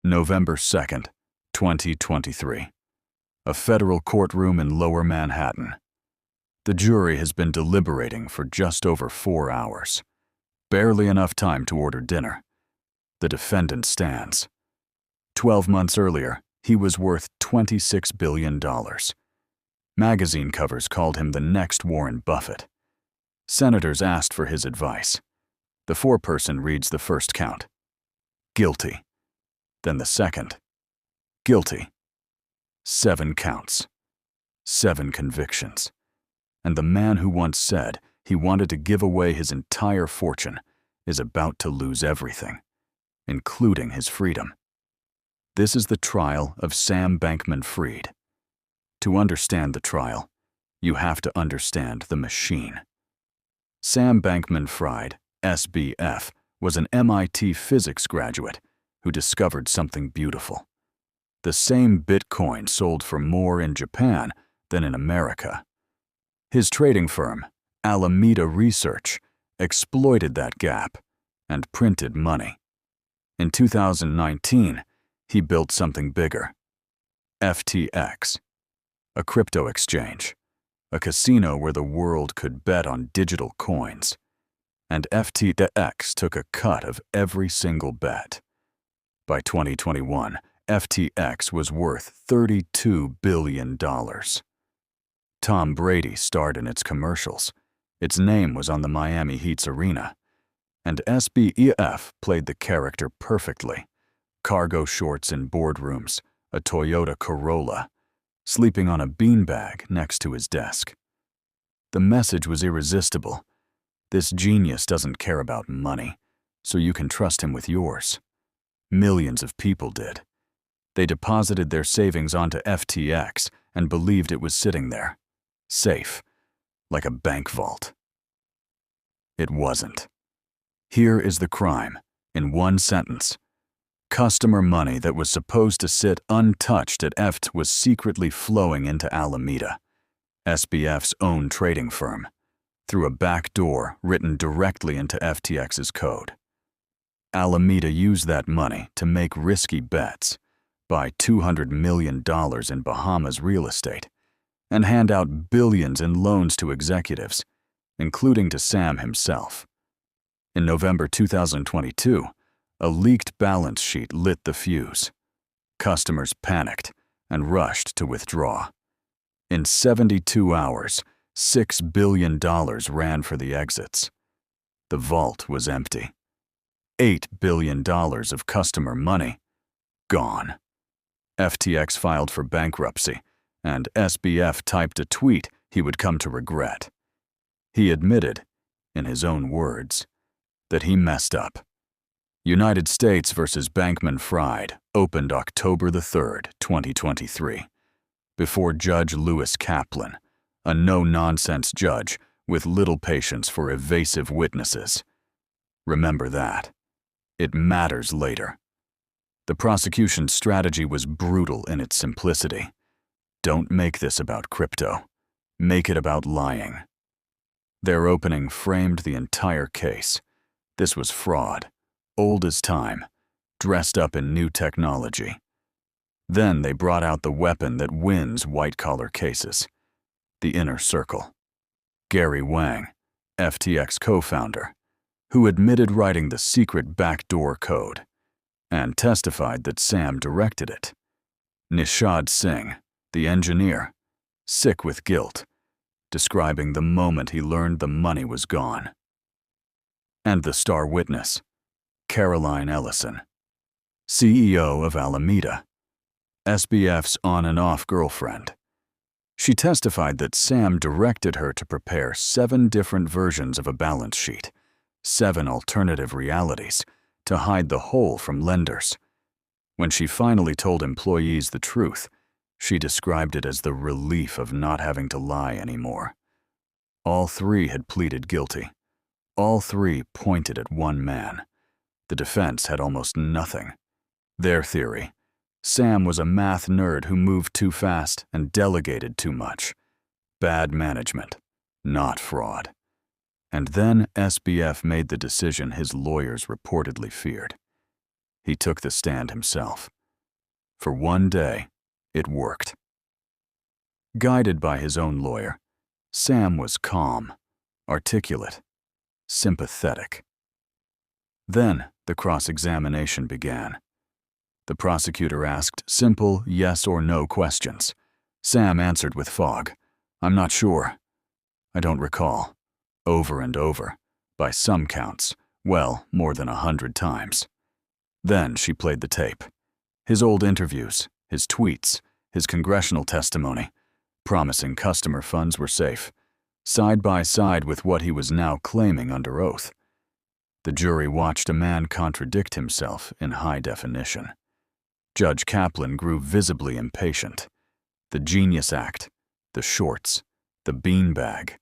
November 2nd, 2023. A federal courtroom in Lower Manhattan. The jury has been deliberating for just over 4 hours. Barely enough time to order dinner. The defendant stands. 12 months earlier, he was worth $26 billion. Magazine covers called him the next Warren Buffett. Senators asked for his advice. The foreperson reads the first count. Guilty. Then the second. Guilty. 7 counts. 7 convictions. And the man who once said he wanted to give away his entire fortune is about to lose everything, including his freedom. This is the trial of Sam Bankman-Fried. To understand the trial, you have to understand the machine. Sam Bankman-Fried, SBF, was an MIT physics graduate who discovered something beautiful. The same Bitcoin sold for more in Japan than in America. His trading firm, Alameda Research, exploited that gap and printed money. In 2019, he built something bigger. FTX, a crypto exchange, a casino where the world could bet on digital coins. And FTX took a cut of every single bet. By 2021, FTX was worth $32 billion. Tom Brady starred in its commercials. Its name was on the Miami Heat's arena. And SBF played the character perfectly. Cargo shorts in boardrooms, a Toyota Corolla, sleeping on a beanbag next to his desk. The message was irresistible. This genius doesn't care about money, so you can trust him with yours. Millions of people did. They deposited their savings onto FTX and believed it was sitting there, safe, like a bank vault. It wasn't. Here is the crime, in one sentence. Customer money that was supposed to sit untouched at FT was secretly flowing into Alameda, SBF's own trading firm, through a back door written directly into FTX's code. Alameda used that money to make risky bets, buy $200 million in Bahamas real estate, and hand out billions in loans to executives, including to Sam himself. In November 2022, a leaked balance sheet lit the fuse. Customers panicked and rushed to withdraw. In 72 hours, $6 billion ran for the exits. The vault was empty. $8 billion of customer money, gone. FTX filed for bankruptcy, and SBF typed a tweet he would come to regret. He admitted, in his own words, that he messed up. United States versus Bankman-Fried opened October 3rd, 2023, before Judge Lewis Kaplan, a no-nonsense judge with little patience for evasive witnesses. Remember that. It matters later. The prosecution's strategy was brutal in its simplicity. Don't make this about crypto. Make it about lying. Their opening framed the entire case. This was fraud, old as time, dressed up in new technology. Then they brought out the weapon that wins white-collar cases. The inner circle. Gary Wang, FTX co-founder, who admitted writing the secret backdoor code and testified that Sam directed it. Nishad Singh, the engineer, sick with guilt, describing the moment he learned the money was gone. And the star witness, Caroline Ellison, CEO of Alameda, SBF's on-and-off girlfriend. She testified that Sam directed her to prepare 7 different versions of a balance sheet, 7 alternative realities, to hide the whole from lenders. When she finally told employees the truth, she described it as the relief of not having to lie anymore. All 3 had pleaded guilty. All 3 pointed at one man. The defense had almost nothing. Their theory: Sam was a math nerd who moved too fast and delegated too much. Bad management, not fraud. And then SBF made the decision his lawyers reportedly feared. He took the stand himself. For one day, it worked. Guided by his own lawyer, Sam was calm, articulate, sympathetic. Then the cross-examination began. The prosecutor asked simple yes or no questions. Sam answered with fog. "I'm not sure. I don't recall." Over and over, by some counts, well, more than 100 times. Then she played the tape. His old interviews, his tweets, his congressional testimony, promising customer funds were safe, side by side with what he was now claiming under oath. The jury watched a man contradict himself in high definition. Judge Kaplan grew visibly impatient. The Genius Act, the shorts, the beanbag,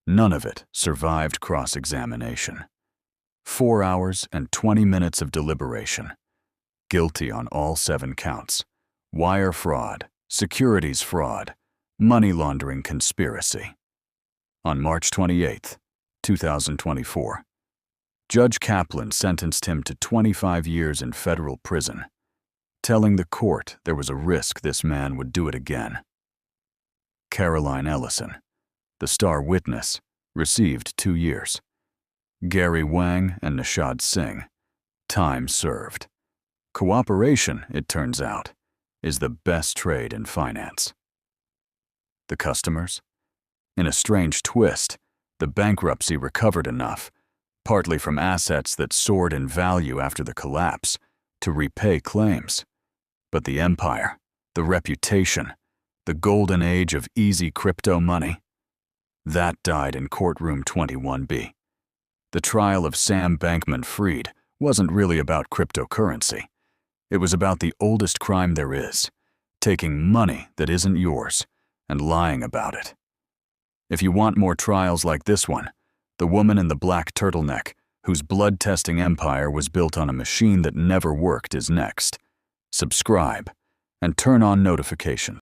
none of it survived cross-examination. 4 hours and 20 minutes of deliberation. Guilty on all 7 counts. Wire fraud, securities fraud, money laundering conspiracy. On March 28, 2024, Judge Kaplan sentenced him to 25 years in federal prison, telling the court there was a risk this man would do it again. Caroline Ellison, the star witness, received 2 years. Gary Wang and Nishad Singh, time served. Cooperation, it turns out, is the best trade in finance. The customers? In a strange twist, the bankruptcy recovered enough, partly from assets that soared in value after the collapse, to repay claims. But the empire, the reputation, the golden age of easy crypto money, that died in Courtroom 21B. The trial of Sam Bankman-Fried wasn't really about cryptocurrency. It was about the oldest crime there is, taking money that isn't yours and lying about it. If you want more trials like this one, the woman in the black turtleneck, whose blood-testing empire was built on a machine that never worked, is next. Subscribe and turn on notifications.